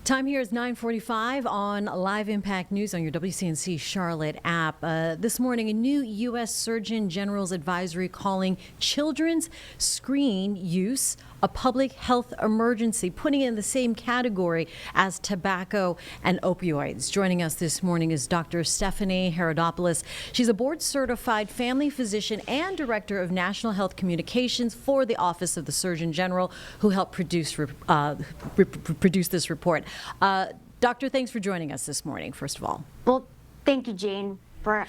Time here is 9:45 on Live Impact News on your WCNC Charlotte app. This morning, a new U.S. Surgeon General's advisory calling children's screen use a public health emergency, putting it in the same category as tobacco and opioids. Joining us this morning is Dr. Stephanie Herodopoulos. She's a board-certified family physician and director of national health communications for the Office of the Surgeon General, who helped produce this report. Doctor, thanks for joining us this morning, first of all. Well, thank you, Jane, for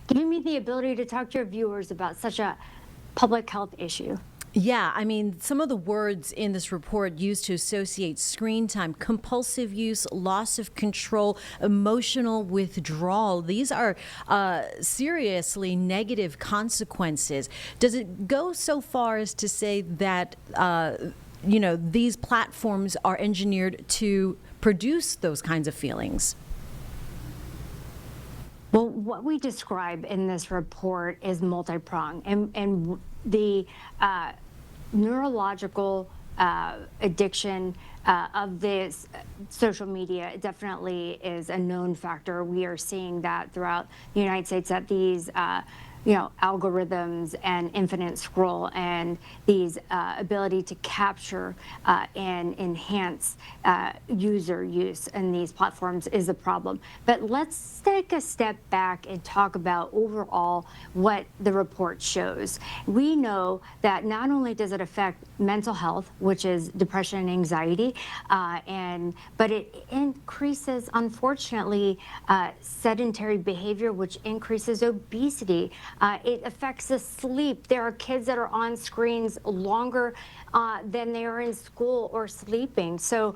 giving me the ability to talk to your viewers about such a public health issue. Yeah, I mean, some of the words in this report used to associate screen time: compulsive use, loss of control, emotional withdrawal. These are seriously negative consequences. Does it go so far as to say that, these platforms are engineered to produce those kinds of feelings? Well, what we describe in this report is multi-pronged, and the neurological addiction of this social media definitely is a known factor. We are seeing that throughout the United States, that these algorithms and infinite scroll and these ability to capture and enhance user use in these platforms is a problem. But let's take a step back and talk about overall what the report shows. We know that not only does it affect mental health, which is depression and anxiety, but it increases, unfortunately, sedentary behavior, which increases obesity. It affects the sleep. There are kids that are on screens longer than they are in school or sleeping. So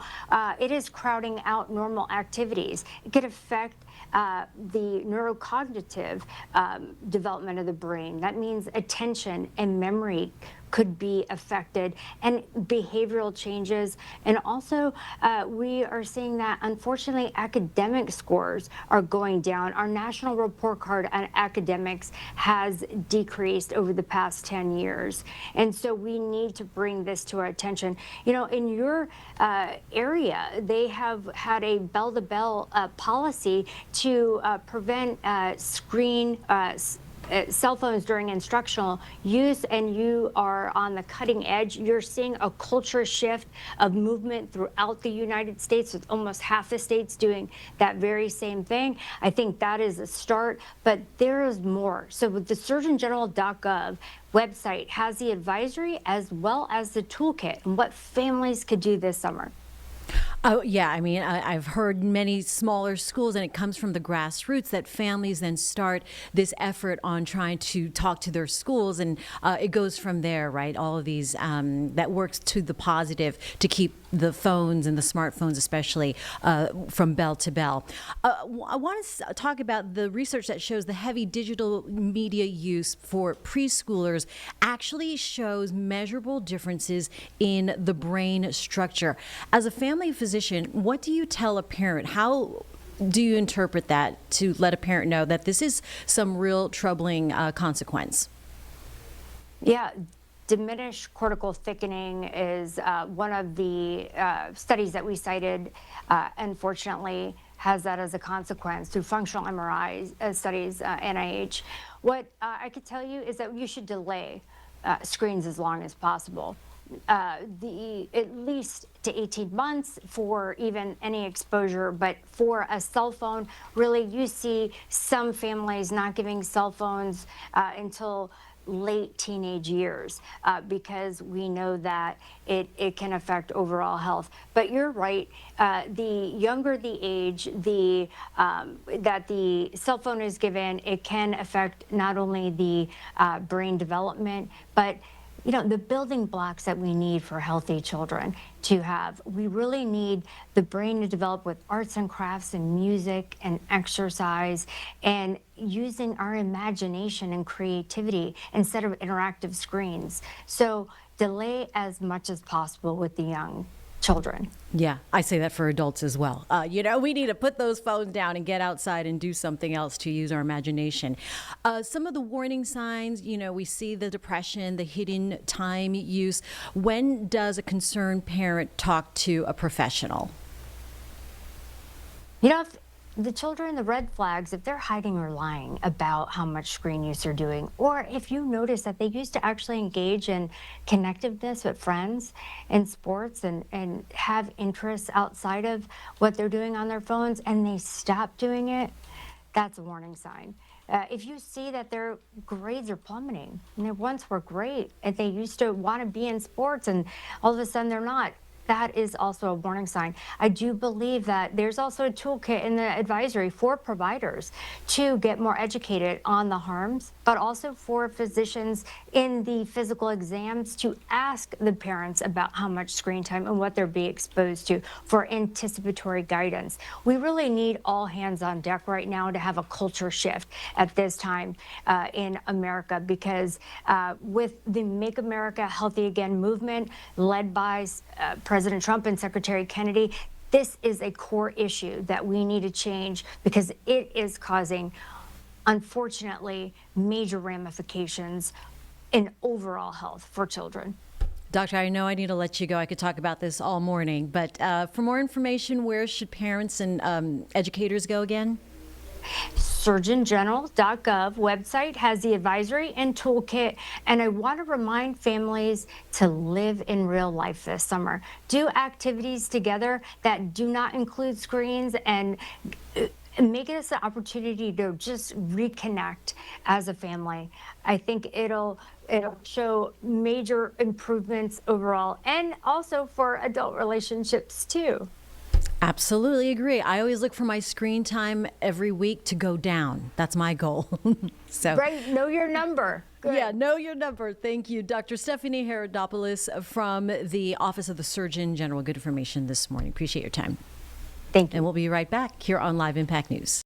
it is crowding out normal activities. It could affect the neurocognitive development of the brain. That means attention and memory could be affected, and behavioral changes. And also, we are seeing that, unfortunately, academic scores are going down. Our national report card on academics has decreased over the past 10 years. And so we need to bring this to our attention. You know, in your area, they have had a bell-to-bell policy to prevent cell phones during instructional use, and you are on the cutting edge. You're seeing a culture shift of movement throughout the United States, with almost half the states doing that very same thing. I think that is a start, but there is more. So with the surgeongeneral.gov website has the advisory as well as the toolkit and what families could do this summer. Oh, yeah. I mean, I've heard many smaller schools, and it comes from the grassroots, that families then start this effort on trying to talk to their schools, and it goes from there, right? All of these that works to the positive to keep the phones and the smartphones especially from bell to bell. I want to talk about the research that shows the heavy digital media use for preschoolers actually shows measurable differences in the brain structure. As a family physician, what do you tell a parent? How do you interpret that to let a parent know that this is some real troubling consequence? Yeah. Diminished cortical thickening is one of the studies that we cited, unfortunately, has that as a consequence through functional MRI studies, NIH. What I could tell you is that you should delay screens as long as possible. At least to 18 months for even any exposure, but for a cell phone, really, you see some families not giving cell phones until late teenage years because we know that it can affect overall health. But you're right, the younger the age that the cell phone is given, it can affect not only the brain development, but the building blocks that we need for healthy children to have. We really need the brain to develop with arts and crafts and music and exercise and using our imagination and creativity instead of interactive screens. So delay as much as possible with the young children. Yeah, I say that for adults as well. We need to put those phones down and get outside and do something else to use our imagination. Some of the warning signs, we see the depression, the hidden time use. When does a concerned parent talk to a professional? You know, if the children, the red flags, if they're hiding or lying about how much screen use they're doing, or if you notice that they used to actually engage in connectiveness with friends in sports and have interests outside of what they're doing on their phones and they stop doing it, that's a warning sign. If you see that their grades are plummeting, and they once were great, and they used to want to be in sports, and all of a sudden they're not, that is also a warning sign. I do believe that there's also a toolkit in the advisory for providers to get more educated on the harms, but also for physicians in the physical exams to ask the parents about how much screen time and what they're being exposed to for anticipatory guidance. We really need all hands on deck right now to have a culture shift at this time in America, because with the Make America Healthy Again movement led by President Trump and Secretary Kennedy, this is a core issue that we need to change because it is causing, unfortunately, major ramifications in overall health for children. Doctor, I know I need to let you go. I could talk about this all morning, but for more information, where should parents and educators go again? surgeongeneral.gov website has the advisory and toolkit. And I want to remind families to live in real life this summer. Do activities together that do not include screens, and make it an opportunity to just reconnect as a family. I think it'll show major improvements overall, and also for adult relationships too. Absolutely agree. I always look for my screen time every week to go down. That's my goal. So, Right, know your number. Good. yeah, know your number. Thank you, Dr. Stephanie Herodopoulos from the Office of the Surgeon General. Good information this morning. Appreciate your time. Thank you. And we'll be right back here on Live Impact News.